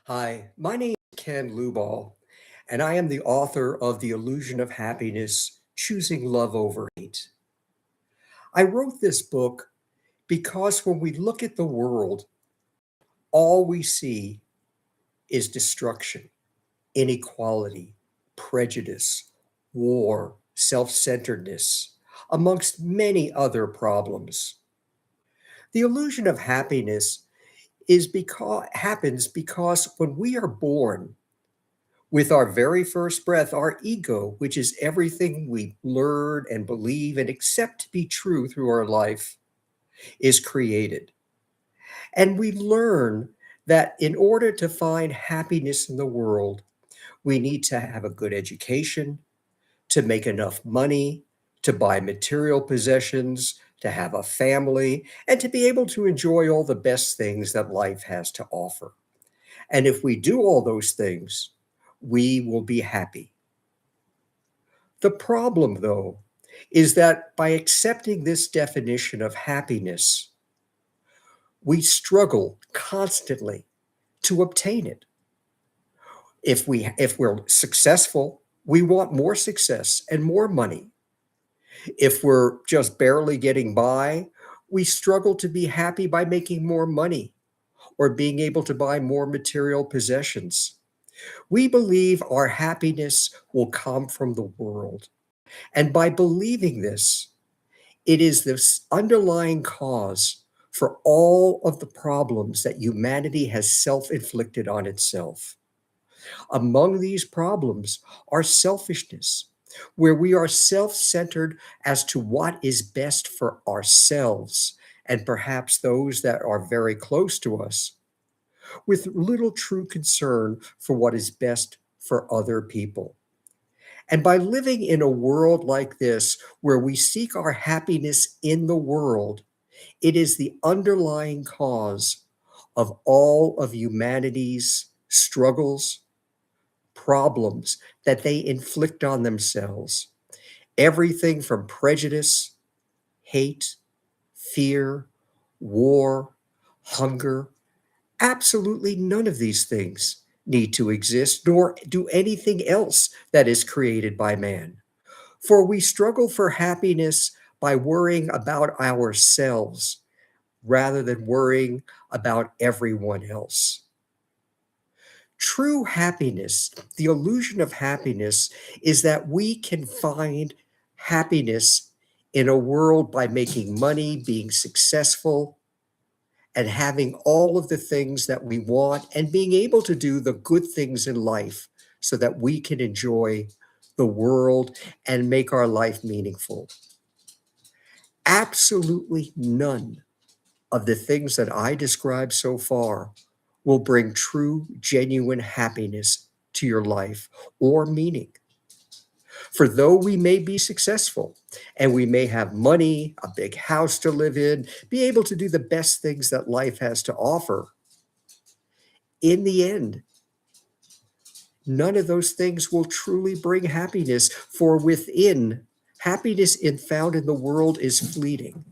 Hi, my name is Ken Lubal, and I am the author of The Illusion of Happiness Choosing Love Over Hate. I wrote this book because when we look at the world, all we see is destruction, inequality, prejudice, war, self centeredness, amongst many other problems. The illusion of happiness happens because when we are born, with our very first breath, our ego, which is everything we learn and believe and accept to be true through our life, is created. And we learn that in order to find happiness in the world, we need to have a good education, to make enough money, to buy material possessions, to have a family, and to be able to enjoy all the best things that life has to offer. And if we do all those things, we will be happy. The problem, though, is that by accepting this definition of happiness, we struggle constantly to obtain it. If we're successful, we want more success and more money. If we're just barely getting by, we struggle to be happy by making more money or being able to buy more material possessions. We believe our happiness will come from the world. And by believing this, it is this underlying cause for all of the problems that humanity has self inflicted on itself. Among these problems are selfishness, where we are self centered as to what is best for ourselves and perhaps those that are very close to us, with little true concern for what is best for other people. And by living in a world like this, where we seek our happiness in the world, it is the underlying cause of all of humanity's struggles, problems that they inflict on themselves. Everything from prejudice, hate, fear, war, hunger, absolutely none of these things need to exist, nor do anything else that is created by man. For we struggle for happiness by worrying about ourselves rather than worrying about everyone else. True happiness, the illusion of happiness, is that we can find happiness in a world by making money, being successful, and having all of the things that we want and being able to do the good things in life so that we can enjoy the world and make our life meaningful. Absolutely none of the things that I described so far will bring true, genuine happiness to your life or meaning. For though we may be successful and we may have money, a big house to live in, be able to do the best things that life has to offer, in the end, none of those things will truly bring happiness, for within, happiness found in the world is fleeting.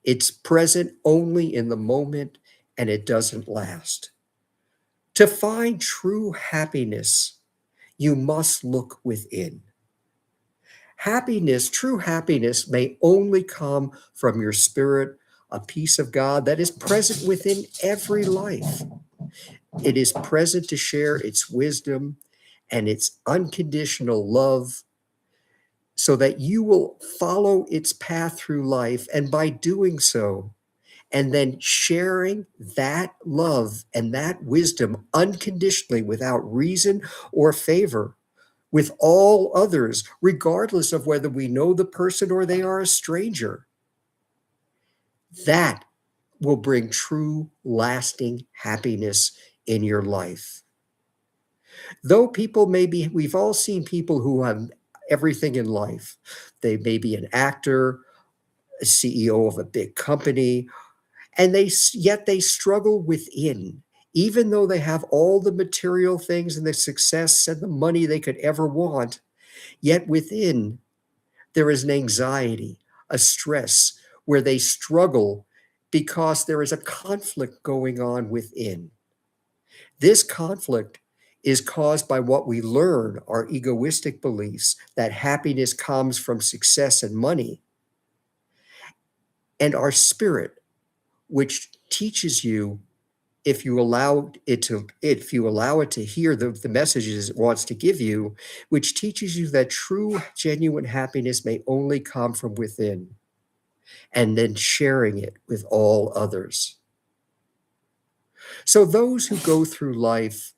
It's present only in the moment and it doesn't last. To find true happiness, you must look within. Happiness, true happiness, may only come from your spirit, a peace of God that is present within every life. It is present to share its wisdom and its unconditional love so that you will follow its path through life. And by doing so, and then sharing that love and that wisdom unconditionally without reason or favor with all others, regardless of whether we know the person or they are a stranger, that will bring true, lasting happiness in your life. Though people may be, we've all seen people who have everything in life. They may be an actor, a CEO of a big company, and yet they struggle within. Even though they have all the material things and the success and the money they could ever want, yet within there is an anxiety, a stress where they struggle because there is a conflict going on within. This conflict is caused by what we learn, our egoistic beliefs that happiness comes from success and money, and our spirit, which teaches you, if you allow it to hear the messages it wants to give you, which teaches you that true genuine happiness may only come from within, and then sharing it with all others. So those who go through life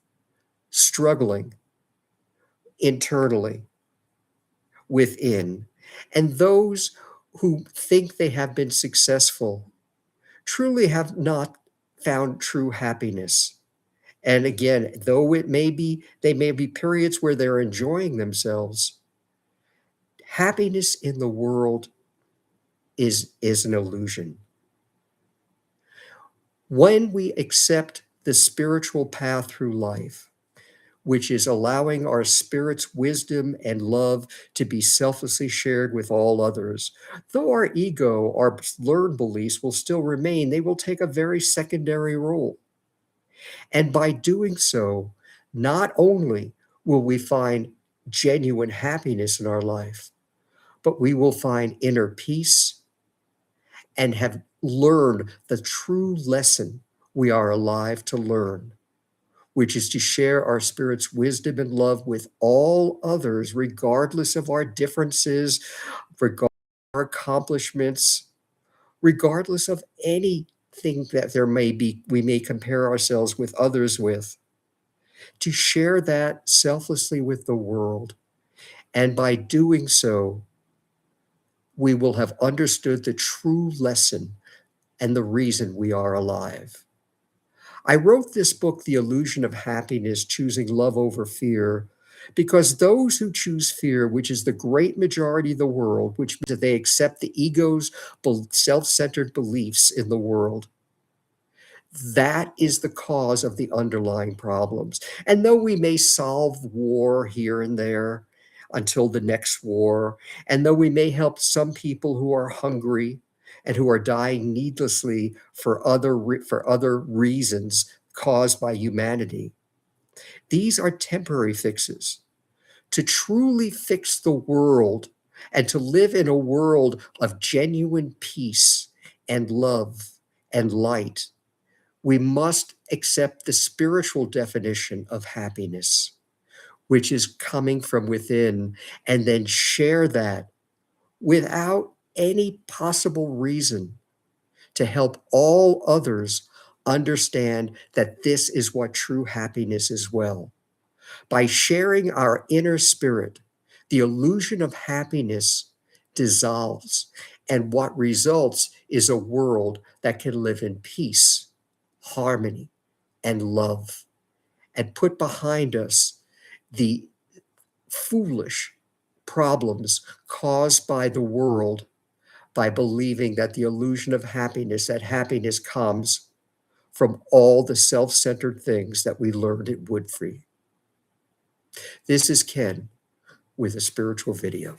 struggling internally within, and those who think they have been successful truly have not found true happiness. And again, though they may be periods where they're enjoying themselves, happiness in the world is an illusion. When we accept the spiritual path through life, which is allowing our spirit's wisdom and love to be selflessly shared with all others, though our ego, our learned beliefs will still remain, they will take a very secondary role. And by doing so, not only will we find genuine happiness in our life, but we will find inner peace and have learned the true lesson we are alive to learn, which is to share our spirit's wisdom and love with all others, regardless of our differences, regardless of our accomplishments, regardless of anything that we may compare ourselves with others with, to share that selflessly with the world. And by doing so, we will have understood the true lesson and the reason we are alive. I wrote this book, The Illusion of Happiness, Choosing Love Over Fear, because those who choose fear, which is the great majority of the world, which means that they accept the ego's self-centered beliefs in the world, that is the cause of the underlying problems. And though we may solve war here and there until the next war, and though we may help some people who are hungry and who are dying needlessly for other reasons caused by humanity, these are temporary fixes. To truly fix the world and to live in a world of genuine peace and love and light, we must accept the spiritual definition of happiness, which is coming from within, and then share that without any possible reason to help all others understand that this is what true happiness is well. By sharing our inner spirit, the illusion of happiness dissolves, and what results is a world that can live in peace, harmony, and love, and put behind us the foolish problems caused by the world by believing that the illusion of happiness, that happiness comes from all the self-centered things that we learned it would free. This is Ken with a spiritual video.